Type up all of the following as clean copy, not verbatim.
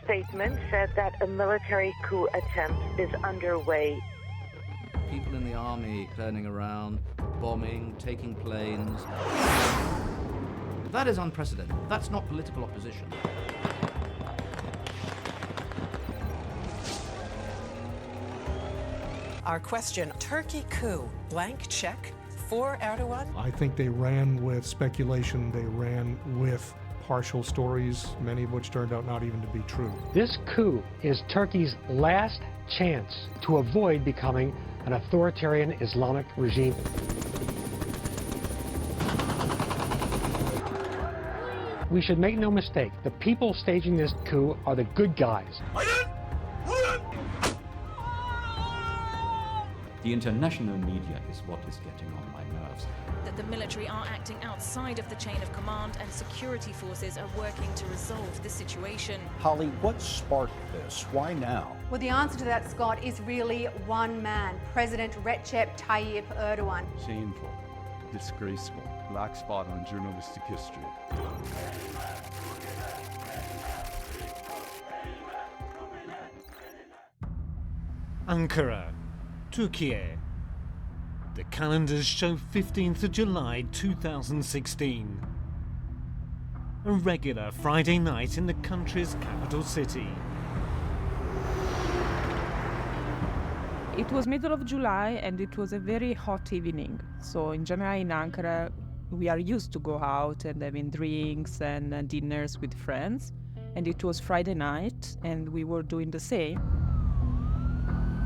statement said that a military coup attempt is underway. People in the army turning around, bombing, taking planes. That is unprecedented. That's not political opposition. Our question, Turkey coup, blank check for Erdogan? I think they ran with speculation, they ran with partial stories, many of which turned out not even to be true. This coup is Turkey's last chance to avoid becoming an authoritarian Islamic regime. We should make no mistake, the people staging this coup are the good guys. The international media is what is getting on my nerves. That the military are acting outside of the chain of command and security forces are working to resolve the situation. Holly, what sparked this? Why now? Well, the answer to that, Scott, is really one man, President Recep Tayyip Erdogan. Shameful, disgraceful, black spot on journalistic history. Ankara, Türkiye. The calendars show 15th of July 2016. A regular Friday night in the country's capital city. It was middle of July and it was a very hot evening. So in general in Ankara we are used to go out and having drinks and dinners with friends. And it was Friday night and we were doing the same.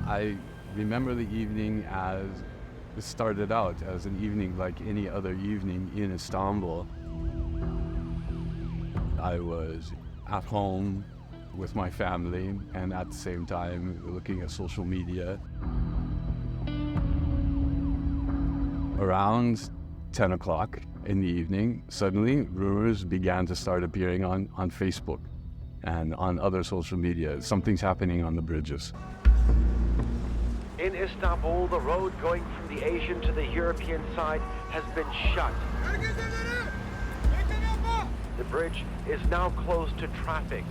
I remember the evening as it started out as an evening like any other evening in Istanbul. I was at home with my family and at the same time looking at social media. Around 10 o'clock in the evening, suddenly rumors began to start appearing on Facebook and on other social media. Something's happening on the bridges. In Istanbul, the road going from the Asian to the European side has been shut. The bridge is now closed to traffic.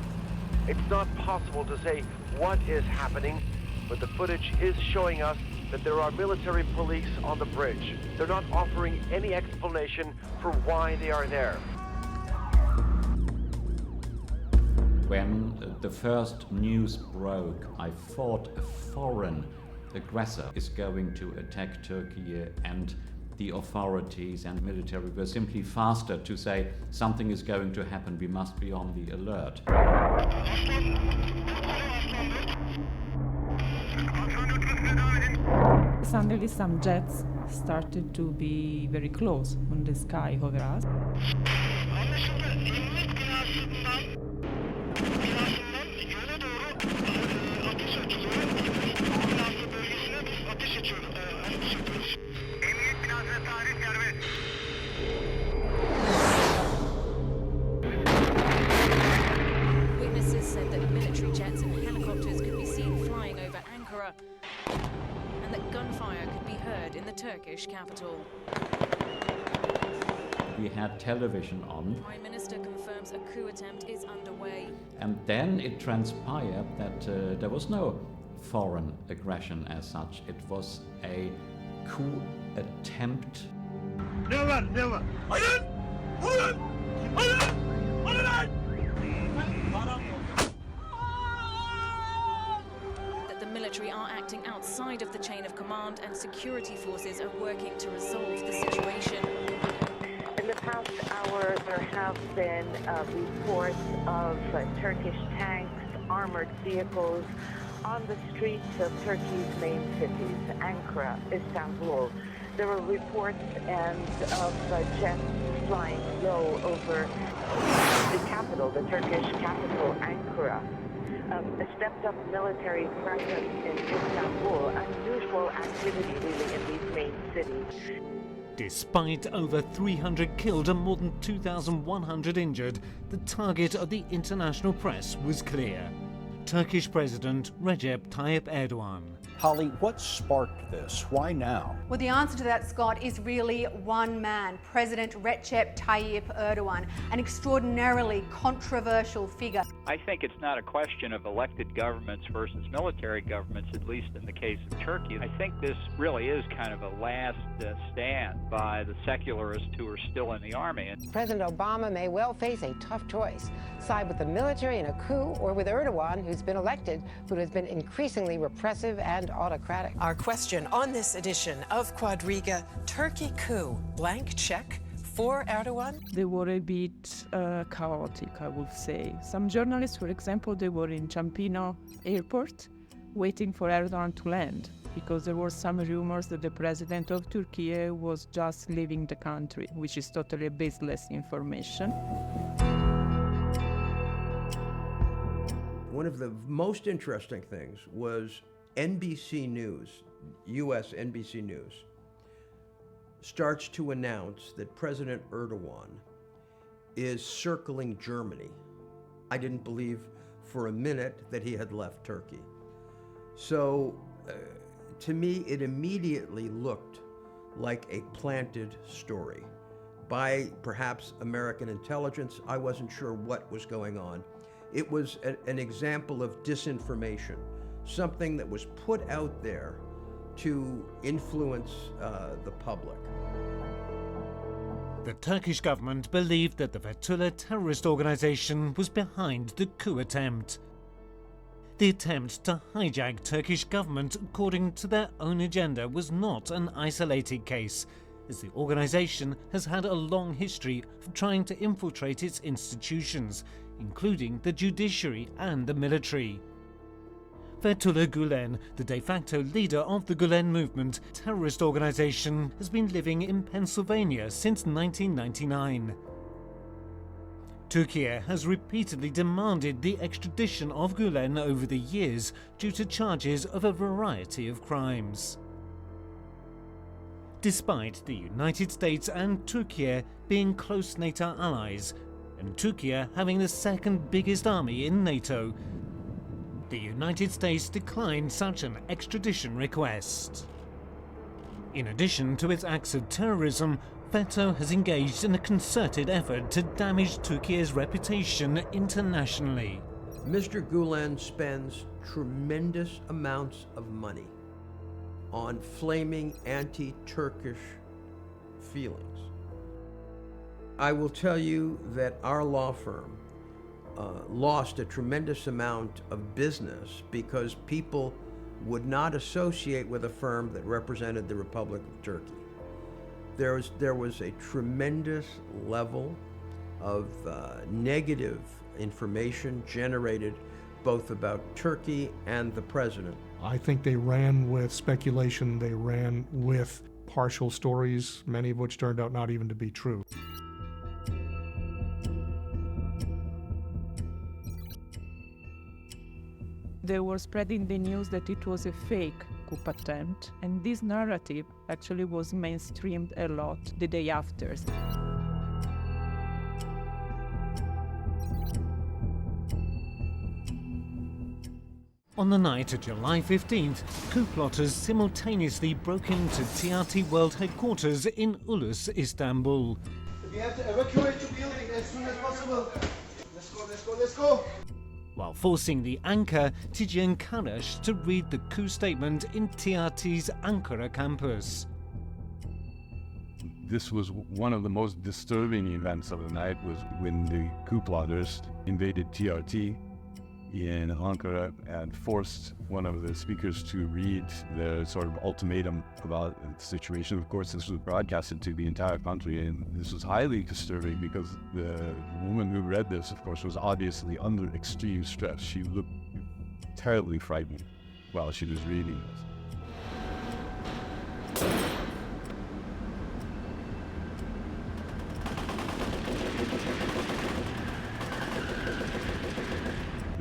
It's not possible to say what is happening, but the footage is showing us that there are military police on the bridge. They're not offering any explanation for why they are there. When the first news broke, I thought a foreign aggressor is going to attack Turkey, and the authorities and military were simply faster to say something is going to happen, we must be on the alert. Suddenly some jets started to be very close on the sky over us. Witnesses said that military jets and helicopters could be seen flying over Ankara and that gunfire could be heard in the Turkish capital. We had television on. Prime Minister confirms a coup attempt is underway. And then it transpired that there was no foreign aggression as such. It was a coup attempt. Never. That the military are acting outside of the chain of command and security forces are working to resolve the situation. In the past hour, there have been reports of Turkish tanks, armored vehicles on the streets of Turkey's main cities, Ankara, Istanbul. There were reports of jets flying low over the capital, the Turkish capital, Ankara. A stepped-up military presence in Istanbul, unusual activity really in these main cities. Despite over 300 killed and more than 2,100 injured, the target of the international press was clear: Turkish President Recep Tayyip Erdogan. Holly, what sparked this? Why now? Well, the answer to that, Scott, is really one man, President Recep Tayyip Erdogan, an extraordinarily controversial figure. I think it's not a question of elected governments versus military governments, at least in the case of Turkey. I think this really is kind of a last stand by the secularists who are still in the army. President Obama may well face a tough choice: side with the military in a coup, or with Erdogan, who's been elected, who has been increasingly repressive and autocratic. Our question on this edition of Quadriga: Turkey coup, blank check for Erdogan? They were a bit chaotic, I would say. Some journalists, for example, they were in Ciampino airport waiting for Erdogan to land, because there were some rumors that the president of Turkey was just leaving the country, which is totally baseless information. One of the most interesting things was NBC News, US NBC News, starts to announce that President Erdogan is circling Germany. I didn't believe for a minute that he had left Turkey. So to me, it immediately looked like a planted story by perhaps American intelligence. I wasn't sure what was going on. It was an example of disinformation, something that was put out there to influence the public. The Turkish government believed that the Fethullah terrorist organization was behind the coup attempt. The attempt to hijack Turkish government according to their own agenda was not an isolated case, as the organization has had a long history of trying to infiltrate its institutions, including the judiciary and the military. Fethullah Gulen, the de facto leader of the Gulen Movement terrorist organization, has been living in Pennsylvania since 1999. Türkiye has repeatedly demanded the extradition of Gulen over the years due to charges of a variety of crimes. Despite the United States and Türkiye being close NATO allies, and Türkiye having the second biggest army in NATO, the United States declined such an extradition request. In addition to its acts of terrorism, FETÖ has engaged in a concerted effort to damage Türkiye's reputation internationally. Mr. Gulen spends tremendous amounts of money on flaming anti-Turkish feelings. I will tell you that our law firm lost a tremendous amount of business because people would not associate with a firm that represented the Republic of Turkey. There was a tremendous level of negative information generated both about Turkey and the president. I think they ran with speculation, they ran with partial stories, many of which turned out not even to be true. They were spreading the news that it was a fake coup attempt, and this narrative actually was mainstreamed a lot the day after. On the night of July 15th, coup plotters simultaneously broke into TRT World Headquarters in Ulus, Istanbul. We have to evacuate the building as soon as possible. Let's go, let's go, let's go! While forcing the anchor Tijen Karash to read the coup statement in TRT's Ankara campus. This was one of the most disturbing events of the night, was when the coup plotters invaded TRT in Ankara and forced one of the speakers to read the sort of ultimatum about the situation. Of course, this was broadcasted to the entire country, and this was highly disturbing because the woman who read this, of course, was obviously under extreme stress. She looked terribly frightened while she was reading this.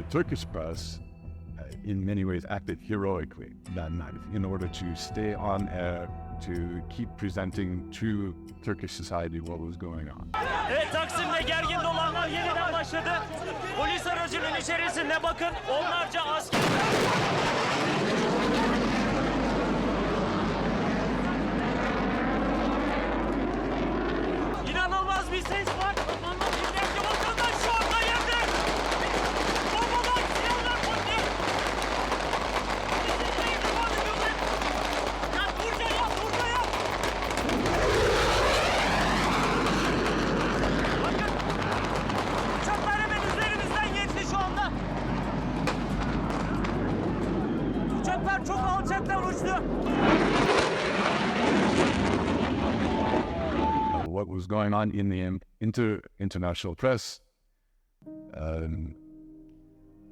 Turkish press, in many ways, acted heroically that night in order to stay on air, to keep presenting to Turkish society what was going on. Evet, Taksim'de gergin dolanlar yeniden başladı. Polis aracının içerisinde bakın onlarca asker. çok alçaktan uçtu. What was going on in the international press,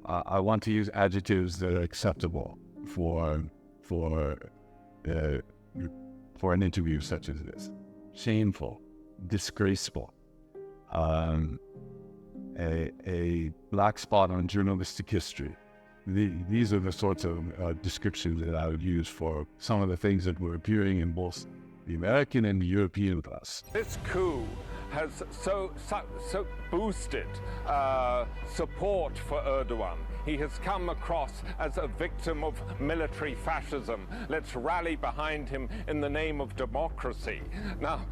I want to use adjectives that are acceptable for an interview such as this. Shameful, disgraceful, a black spot on journalistic history. These are the sorts of descriptions that I would use for some of the things that were appearing in both the American and the European press. This coup has so boosted support for Erdogan. He has come across as a victim of military fascism. Let's rally behind him in the name of democracy. Now,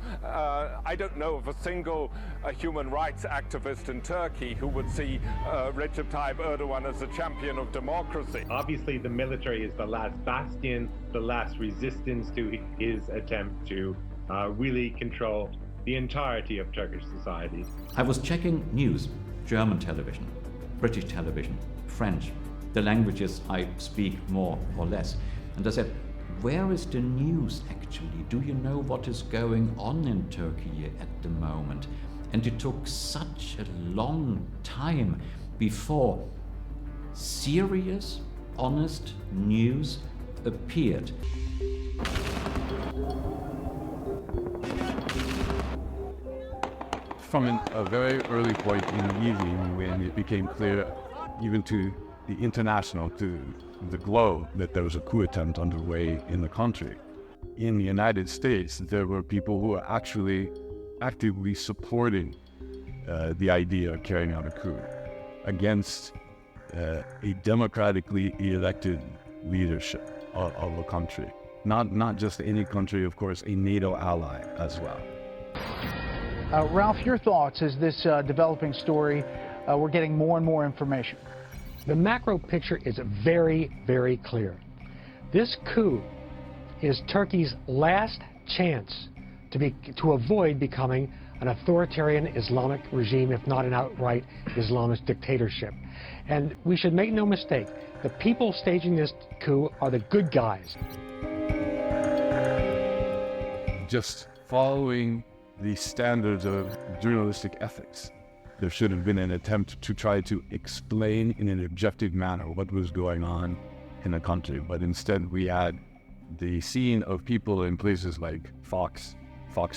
I don't know of a single human rights activist in Turkey who would see Recep Tayyip Erdogan as a champion of democracy. Obviously, the military is the last bastion, the last resistance to his attempt to really control the entirety of Turkish society. I was checking news, German television, British television, French, the languages I speak more or less. And I said, where is the news actually? Do you know what is going on in Turkey at the moment? And it took such a long time before serious, honest news appeared. From a very early point in the evening, when it became clear, even to the international, to the globe, that there was a coup attempt underway in the country. In the United States, there were people who were actually actively supporting the idea of carrying out a coup against a democratically elected leadership of a country. Not just any country, of course, a NATO ally as well. Ralph, your thoughts as this developing story, we're getting more and more information. The macro picture is very, very clear. This coup is Turkey's last chance to avoid becoming an authoritarian Islamic regime, if not an outright Islamist dictatorship. And we should make no mistake, the people staging this coup are the good guys. Just following the standards of journalistic ethics, there should have been an attempt to try to explain in an objective manner what was going on in the country. But instead we had the scene of people in places like Fox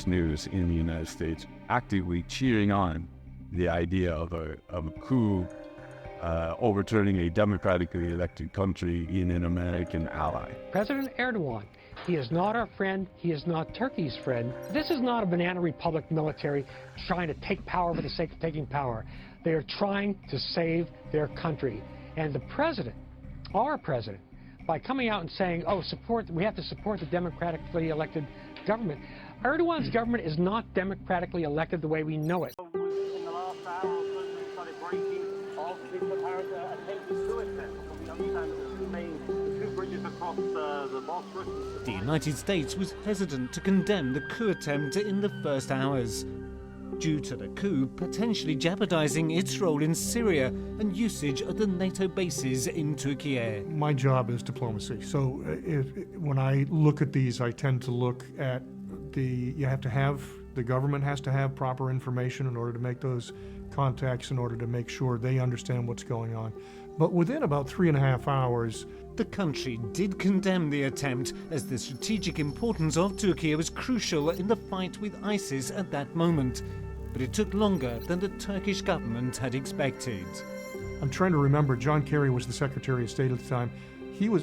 News in the United States actively cheering on the idea of a coup overturning a democratically elected country in an American ally. President Erdogan, he is not our friend, he is not Turkey's friend. This is not a banana republic military trying to take power for the sake of taking power. They are trying to save their country. And the president, our president, by coming out and saying, oh, we have to support the democratically elected government. Erdogan's government is not democratically elected the way we know it. In the last hour or so, we started breaking off this apparent attempted coup attempt. We understand that the main two bridges across the Bosphorus. The United States was hesitant to condemn the coup attempt in the first hours, due to the coup potentially jeopardizing its role in Syria and usage of the NATO bases in Türkiye. My job is diplomacy. So when I look at these, I tend to look at the government has to have proper information in order to make those contacts, in order to make sure they understand what's going on. But within about 3.5 hours, the country did condemn the attempt, as the strategic importance of Türkiye was crucial in the fight with ISIS at that moment. But it took longer than the Turkish government had expected. I'm trying to remember, John Kerry was the Secretary of State at the time.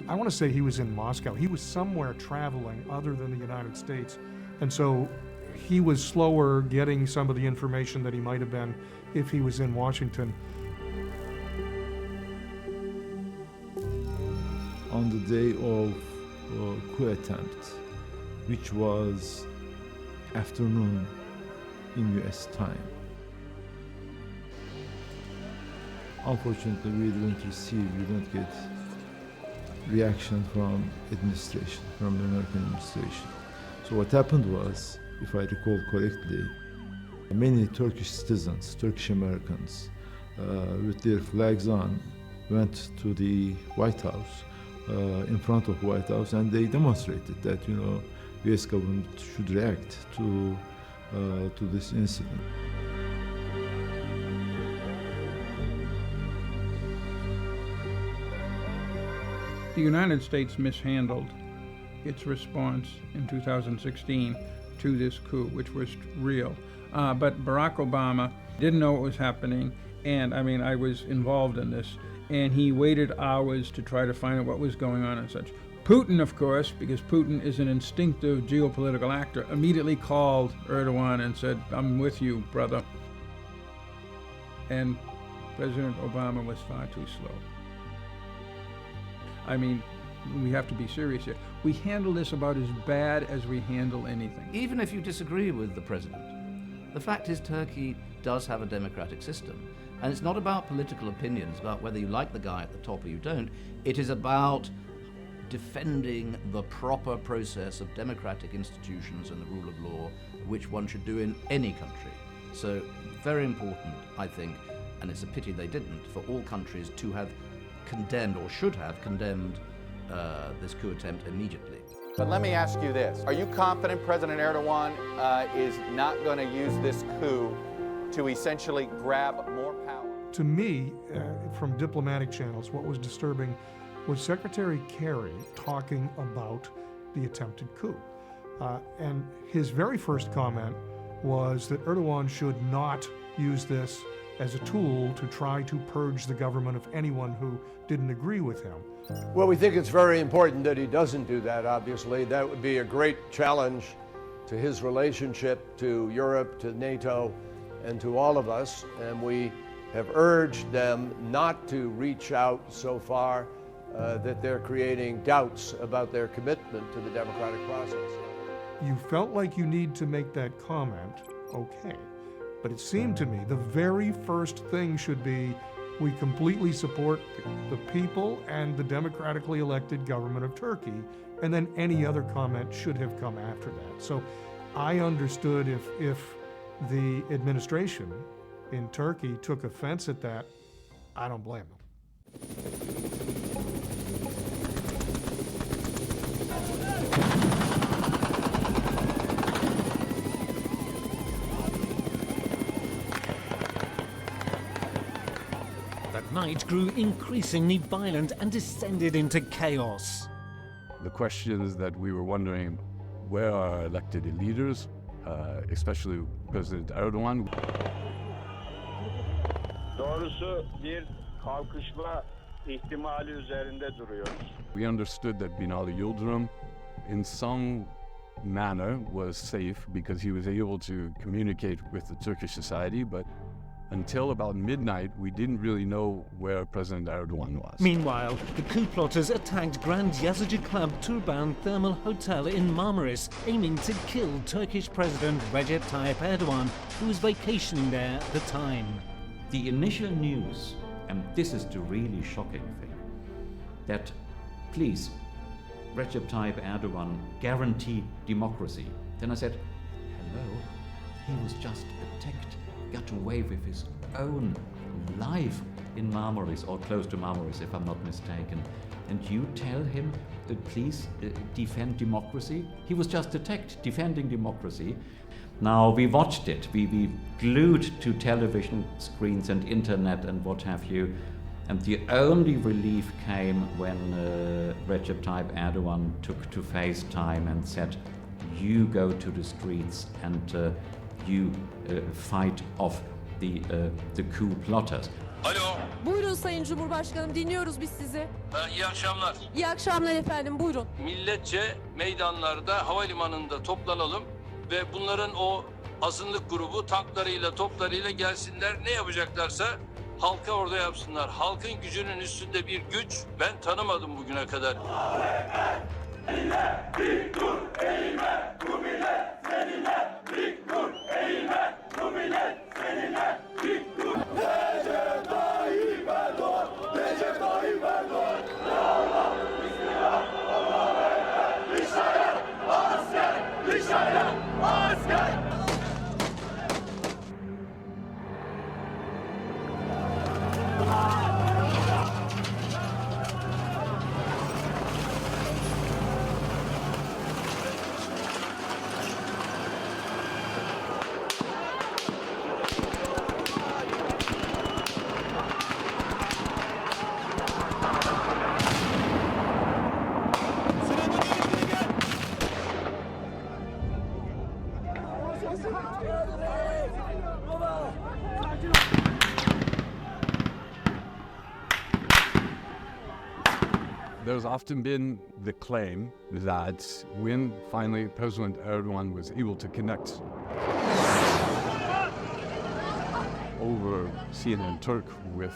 I want to say he was in Moscow. He was somewhere traveling other than the United States. And so he was slower getting some of the information that he might have been if he was in Washington. On the day of coup attempt, which was afternoon in US time, unfortunately we didn't get reaction from the American administration. So what happened was, if I recall correctly, many Turkish citizens, Turkish Americans, with their flags on, went to the White House in front of White House, and they demonstrated that, U.S. government should react to this incident. The United States mishandled its response in 2016 to this coup, which was real. But Barack Obama didn't know what was happening, and I was involved in this, and he waited hours to try to find out what was going on and such. Putin, of course, because Putin is an instinctive geopolitical actor, immediately called Erdogan and said, "I'm with you, brother." And President Obama was far too slow. We have to be serious here. We handle this about as bad as we handle anything. Even if you disagree with the president, the fact is Turkey does have a democratic system. And it's not about political opinions, about whether you like the guy at the top or you don't. It is about defending the proper process of democratic institutions and the rule of law, which one should do in any country. So, very important, I think, and it's a pity they didn't, for all countries to have condemned, or should have condemned, this coup attempt immediately. But let me ask you this. Are you confident President Erdogan is not going to use this coup to essentially grab more power? To me, from diplomatic channels, what was disturbing was Secretary Kerry talking about the attempted coup. And his very first comment was that Erdogan should not use this as a tool to try to purge the government of anyone who didn't agree with him. Well, we think it's very important that he doesn't do that, obviously. That would be a great challenge to his relationship to Europe, to NATO, and to all of us. And we have urged them not to reach out so far that they're creating doubts about their commitment to the democratic process. You felt like you need to make that comment, okay. But it seemed to me the very first thing should be, we completely support the people and the democratically elected government of Turkey, and then any other comment should have come after that. So I understood if the administration in Turkey took offense at that, I don't blame them. Night grew increasingly violent and descended into chaos. The questions that we were wondering, where are our elected leaders, especially President Erdogan? Doğrusu bir kalkışma ihtimali üzerinde duruyoruz. We understood that Binali Yildirim, in some manner, was safe because he was able to communicate with the Turkish society, but until about midnight, we didn't really know where President Erdogan was. Meanwhile, the coup plotters attacked Grand Yazıcı Club Turban Thermal Hotel in Marmaris, aiming to kill Turkish President Recep Tayyip Erdogan, who was vacationing there at the time. The initial news, and this is the really shocking thing, that please, Recep Tayyip Erdogan, guarantee democracy. Then I said, hello, he was just attacked, got away with his own life in Marmaris, or close to Marmaris, if I'm not mistaken. And you tell him that please defend democracy? He was just attacked, defending democracy. Now, we watched it. We glued to television screens and internet and what have you. And the only relief came when Recep Tayyip Erdogan took to FaceTime and said, you go to the streets and you fight off the coup plotters. Alo. Buyurun Sayın Cumhurbaşkanım, dinliyoruz biz sizi. İyi akşamlar. İyi akşamlar efendim, buyurun. Milletçe meydanlarda, havalimanında toplanalım ve bunların o azınlık grubu tanklarıyla, toplarıyla gelsinler. Ne yapacaklarsa halka orada yapsınlar. Halkın gücünün üstünde bir güç ben tanımadım bugüne kadar. There's often been the claim that when finally President Erdogan was able to connect over CNN Turk with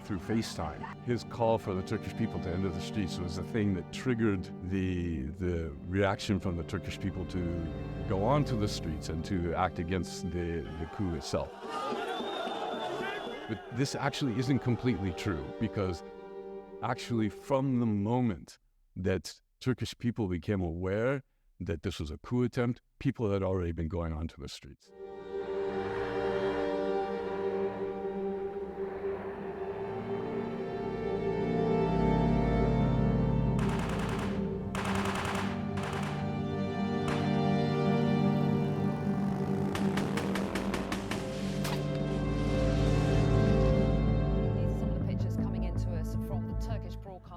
through FaceTime, his call for the Turkish people to enter the streets was the thing that triggered the reaction from the Turkish people to go onto the streets and to act against the coup itself. But this actually isn't completely true, because actually from the moment that Turkish people became aware that this was a coup attempt, people had already been going onto the streets.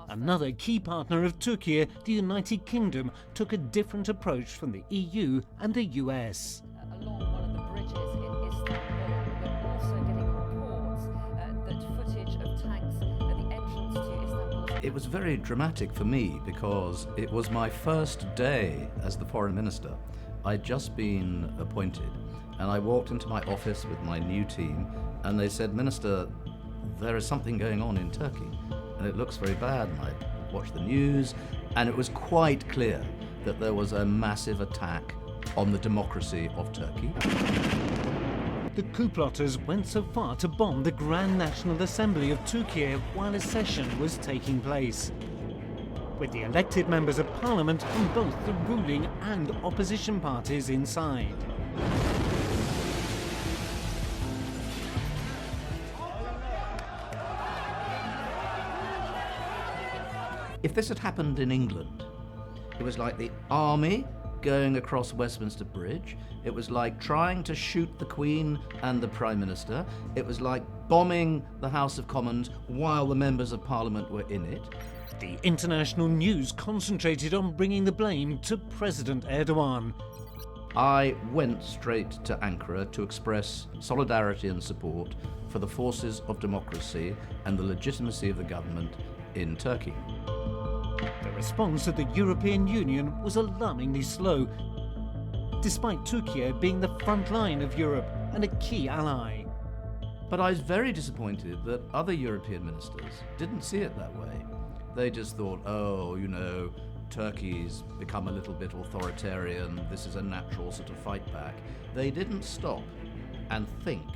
Another key partner of Türkiye, the United Kingdom, took a different approach from the EU and the US. Along one of the bridges in Istanbul, we're also getting reports that footage of tanks at the entrance to Istanbul. It was very dramatic for me because it was my first day as the foreign minister. I'd just been appointed, and I walked into my office with my new team, and they said, "Minister, there is something going on in Turkey, and it looks very bad." And I watched the news, and it was quite clear that there was a massive attack on the democracy of Turkey. The coup plotters went so far to bomb the Grand National Assembly of Türkiye while a session was taking place, with the elected members of parliament from both the ruling and opposition parties inside. If this had happened in England, it was like the army going across Westminster Bridge. It was like trying to shoot the Queen and the Prime Minister. It was like bombing the House of Commons while the members of Parliament were in it. The international news concentrated on bringing the blame to President Erdogan. I went straight to Ankara to express solidarity and support for the forces of democracy and the legitimacy of the government in Turkey. The response of the European Union was alarmingly slow, despite Türkiye being the front line of Europe and a key ally. But I was very disappointed that other European ministers didn't see it that way. They just thought, oh, you know, Turkey's become a little bit authoritarian, this is a natural sort of fight back. They didn't stop and think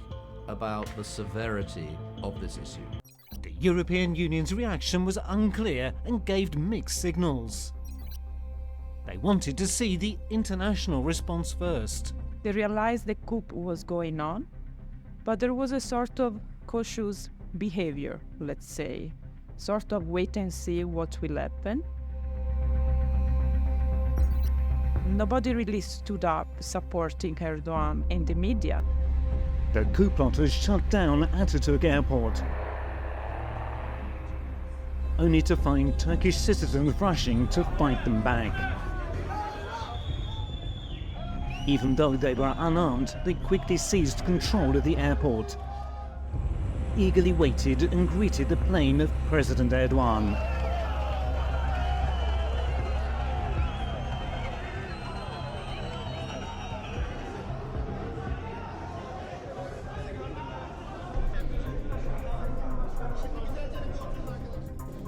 about the severity of this issue. The European Union's reaction was unclear and gave mixed signals. They wanted to see the international response first. They realized the coup was going on, but there was a sort of cautious behavior, let's say, sort of wait and see what will happen. Nobody really stood up supporting Erdogan in the media. The coup plotters shut down Atatürk Airport, only to find Turkish citizens rushing to fight them back. Even though they were unarmed, they quickly seized control of the airport, eagerly waited and greeted the plane of President Erdogan.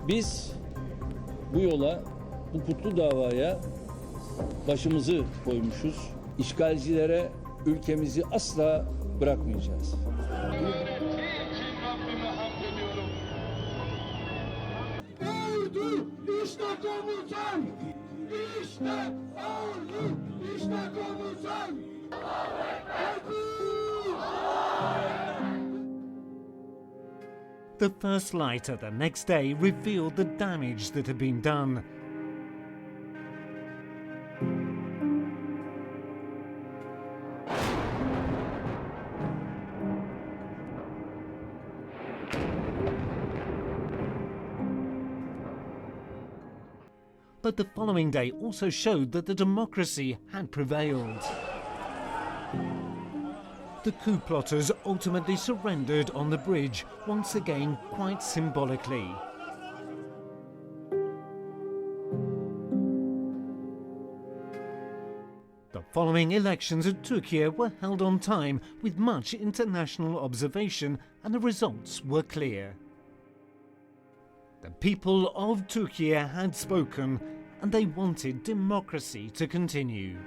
Biz bu yola, bu kutlu davaya başımızı koymuşuz. İşgalcilere ülkemizi asla bırakmayacağız. Ordu, işte komutan! İşte ordu, işte komutan! The first light of the next day revealed the damage that had been done. But the following day also showed that the democracy had prevailed. The coup plotters ultimately surrendered on the bridge, once again quite symbolically. following elections in Türkiye were held on time with much international observation, and the results were clear. The people of Türkiye had spoken, and they wanted democracy to continue.